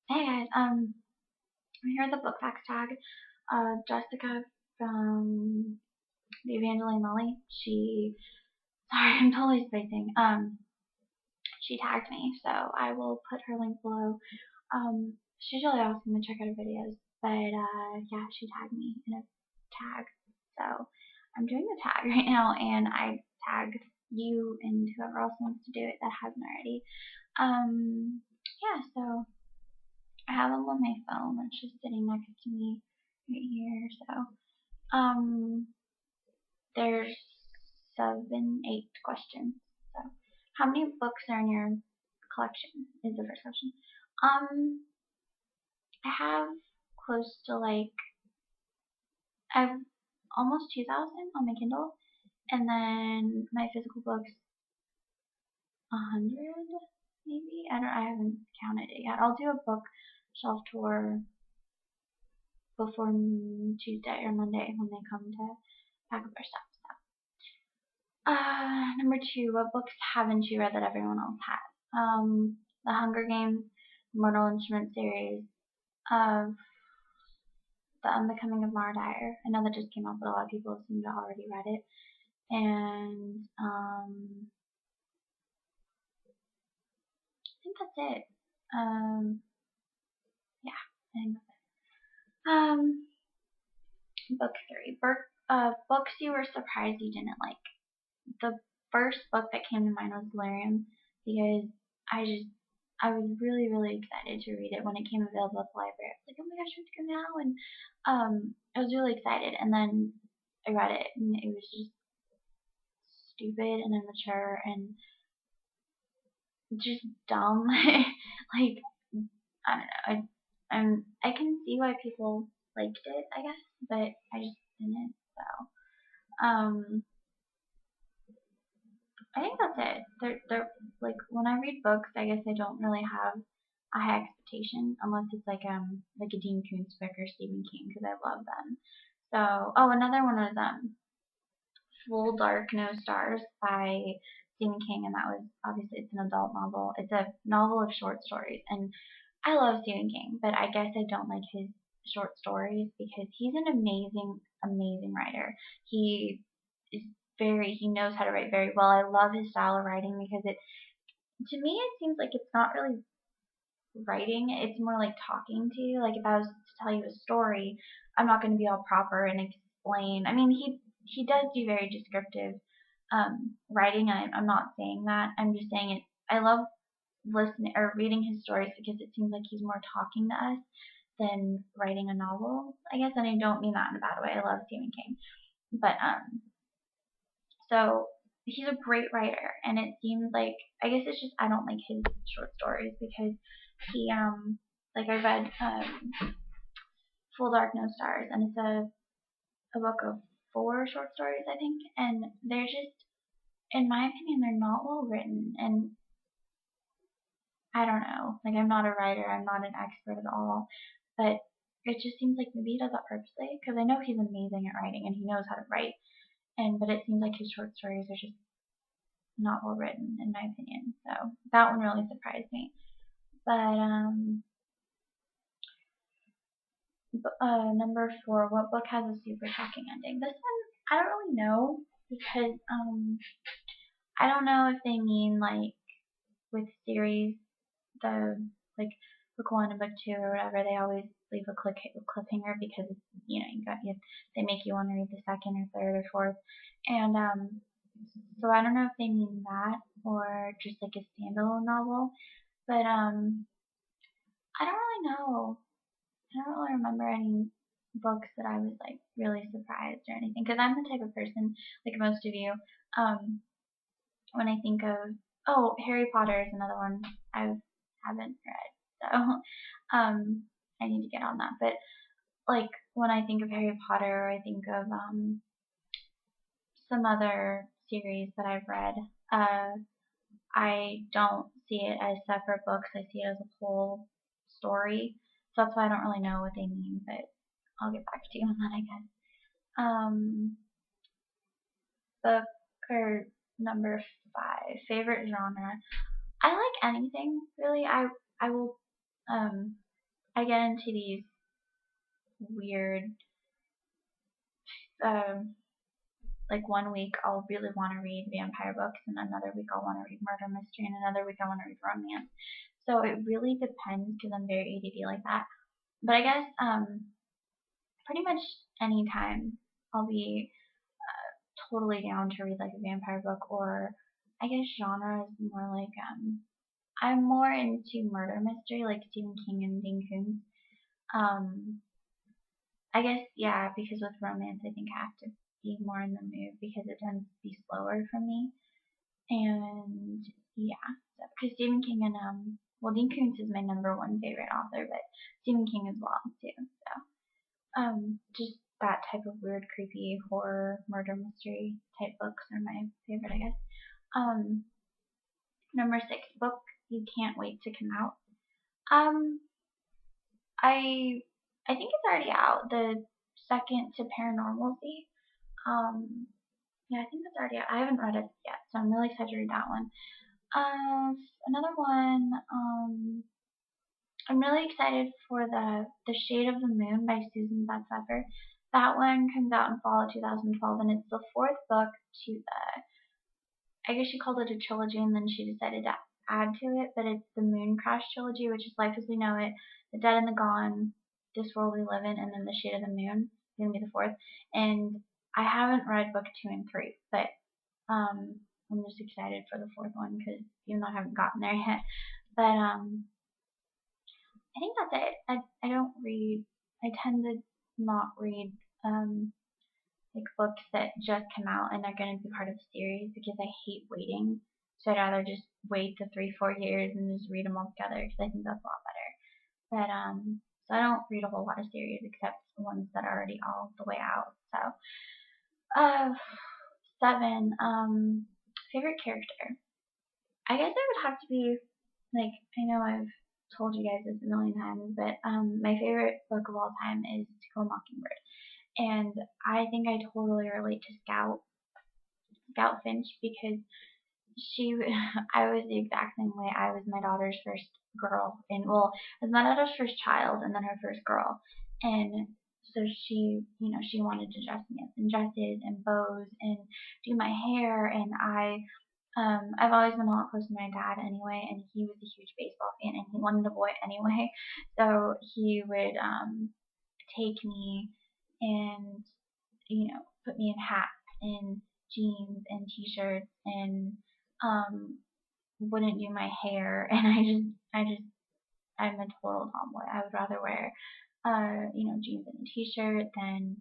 Hey guys, I'm here at the book facts tag. Jessica from the Evangeline Lily, sorry, I'm totally spacing. She tagged me, so I will put her link below. She's really awesome to check out her videos, but yeah, she tagged me in a tag, so I'm doing the tag right now, and I tagged you and whoever else wants to do it that hasn't already. Yeah, so I have them on my phone. It's just sitting next to me right here. So, there's 8 questions. So, how many books are in your collection? Is the first question. I have close to I have almost 2,000 on my Kindle, and then my physical books 100 maybe. I haven't counted it yet. I'll do a book shelf tour before Tuesday or Monday when they come to pack up our stuff. Number 2, what books haven't you read that everyone else has? The Hunger Games, Mortal Instruments series, of The Unbecoming of Mara Dyer. I know that just came out, but a lot of people seem to already read it. And I think that's it. Yeah, I think that's it. Book 3, books you were surprised you didn't like. The first book that came to mind was Delirium because I was really, really excited to read it when it came available at the library. I was like, oh my gosh, I have to go now, and I was really excited. And then I read it, and it was just stupid and immature and just dumb. Like, I don't know. I can see why people liked it, I guess, but I just didn't. So, I think that's it. They're like when I read books, I guess I don't really have a high expectation unless it's like a Dean Koontz book or Stephen King because I love them. So another one was Full Dark No Stars by Stephen King, and that was obviously it's an adult novel. It's a novel of short stories, and I love Stephen King, but I guess I don't like his short stories because he's an amazing, amazing writer. He is he knows how to write very well. I love his style of writing because to me, it seems like it's not really writing, it's more like talking to you. Like if I was to tell you a story, I'm not going to be all proper and explain. I mean, he does do very descriptive writing. I'm not saying that. I'm just saying it. I love listening or reading his stories because it seems like he's more talking to us than writing a novel, I guess. And I don't mean that in a bad way. I love Stephen King, but so he's a great writer, and it seems like I guess it's just I don't like his short stories because he like I read Full Dark No Stars, and it's a book of 4 short stories I think, and they're just in my opinion they're not well written, and I don't know, like I'm not a writer, I'm not an expert at all, but it just seems like maybe he does that purposely because I know he's amazing at writing and he knows how to write, and but it seems like his short stories are just not well written in my opinion. So that one really surprised me. But number 4, what book has a super shocking ending? This one I don't really know because I don't know if they mean like with series the like book 1 and book 2 or whatever, they always leave a cliffhanger because they make you want to read the second or third or fourth, and so I don't know if they mean that or just like a standalone novel, but I don't really know. I don't really remember any books that I was like really surprised or anything because I'm the type of person like most of you. When I think of Harry Potter is another one I haven't read, so I need to get on that. But like when I think of Harry Potter, I think of some other series that I've read. I don't see it as separate books. I see it as a whole story. So that's why I don't really know what they mean, but I'll get back to you on that, I guess. Book or number 5, favorite genre. I like anything really. I will. I get into these weird, um, like one week I'll really want to read vampire books, and another week I'll want to read murder mystery, and another week I want to read romance. So it really depends because I'm very ADD like that. But I guess pretty much anytime I'll be totally down to read like a vampire book, or I guess genre is more like I'm more into murder mystery like Stephen King and Dean Koontz. Um, I guess yeah, because with romance I think I have to be more in the mood because it tends to be slower for me. And yeah, so, because Stephen King and well Dean Koontz is my number one favorite author, but Stephen King as well too. So just that type of weird, creepy horror, murder mystery type books are my favorite, I guess. Um, Number 6 book you can't wait to come out. Um, I I think it's already out. The second to Paranormalcy. Um, yeah, I think it's already out. I haven't read it yet, so I'm really excited to read that one. Another one. I'm really excited for the Shade of the Moon by Susan Beth Pfeffer. That one comes out in fall of 2012, and it's the fourth book to the. I guess she called it a trilogy, and then she decided to add to it, but it's the Moon Crash trilogy, which is Life as We Know It, The Dead and the Gone, This World We Live In, and then The Shade of the Moon is gonna be the fourth. And I haven't read book 2 and 3, but I'm just excited for the fourth one because even though I haven't gotten there yet, but I think that's it. I don't read. I tend to not read like books that just come out and are going to be part of a series because I hate waiting. So I'd rather just wait the 3-4 years and just read them all together because I think that's a lot better. But so I don't read a whole lot of series except the ones that are already all the way out. So 7 favorite character. I guess it would have to be like I know I've told you guys this a million times, but my favorite book of all time is To Kill a Mockingbird, and I think I totally relate to Scout Finch because she I was the exact same way. I was my daughter's first girl, and well, I was my daughter's first child, and then her first girl, and so she wanted to dress me up in dresses and bows and do my hair, and I've always been a lot close to my dad anyway, and he was a huge baseball fan, and he wanted a boy anyway, so he would take me and put me in hats and jeans and t-shirts and wouldn't do my hair, and I'm a total tomboy. I would rather wear jeans and a t-shirt than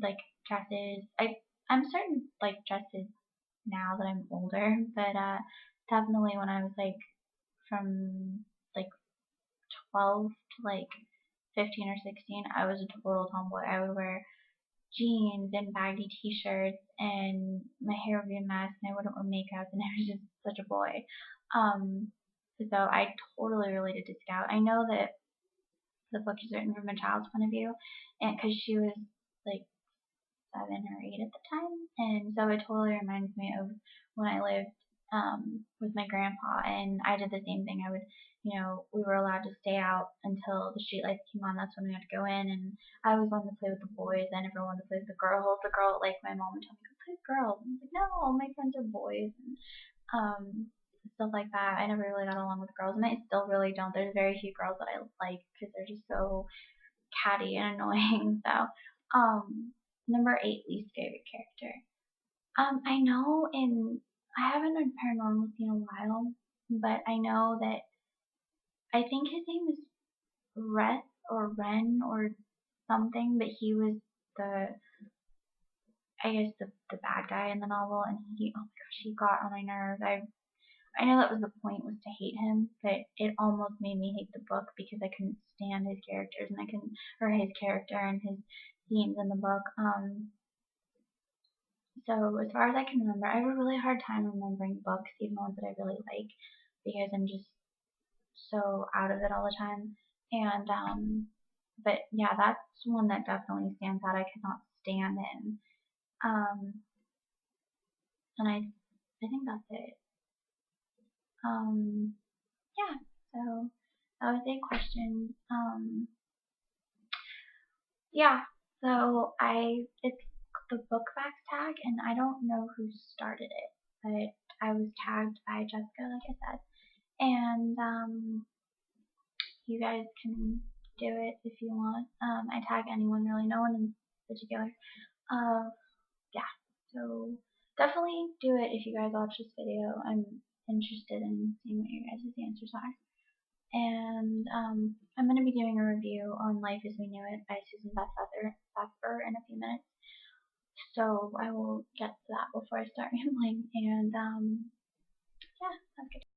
like dresses. I'm starting to like dresses now that I'm older, but definitely when I was like from like 12 to like 15 or 16, I was a total tomboy. I would wear jeans and baggy t-shirts, and my hair would be a mess, and I wouldn't wear makeup, and I was just such a boy. So I totally related to Scout. I know that the book is written from a child's point of view, and because she was like 7 or 8 at the time, and so it totally reminds me of when I lived with my grandpa, and I did the same thing. I would, we were allowed to stay out until the streetlights came on. That's when we had to go in, and I always wanted to play with the boys. I never wanted to play with the girls. The girl, like my mom would tell me, go play with girls. And I was like, no, all my friends are boys, and stuff like that. I never really got along with girls, and I still really don't. There's very few girls that I like because they're just so catty and annoying. So, number 8 least favorite character. I know I haven't read Paranormal in a while, but I know that I think his name is Reth or Ren or something, but he was I guess the bad guy in the novel, and oh my gosh, he got on my nerves. I know that was the point, was to hate him, but it almost made me hate the book because I couldn't stand his characters and or his character and his scenes in the book. So as far as I can remember, I have a really hard time remembering books, even ones that I really like, because I'm just so out of it all the time. And but yeah, that's one that definitely stands out. I could not stand him. And I think that's it. Yeah. So that was a question. Yeah, so it's the book facts tag, and I don't know who started it, but I was tagged by Jessica, like I said, and you guys can do it if you want. I tag anyone really, no one in particular. Uh, yeah, so definitely do it if you guys watch this video. I'm interested in seeing what your guys' answers are. And I'm going to be doing a review on Life as We Knew It by Susan Beth Vesper in a few minutes. So I will get to that before I start rambling. And yeah, have a good day.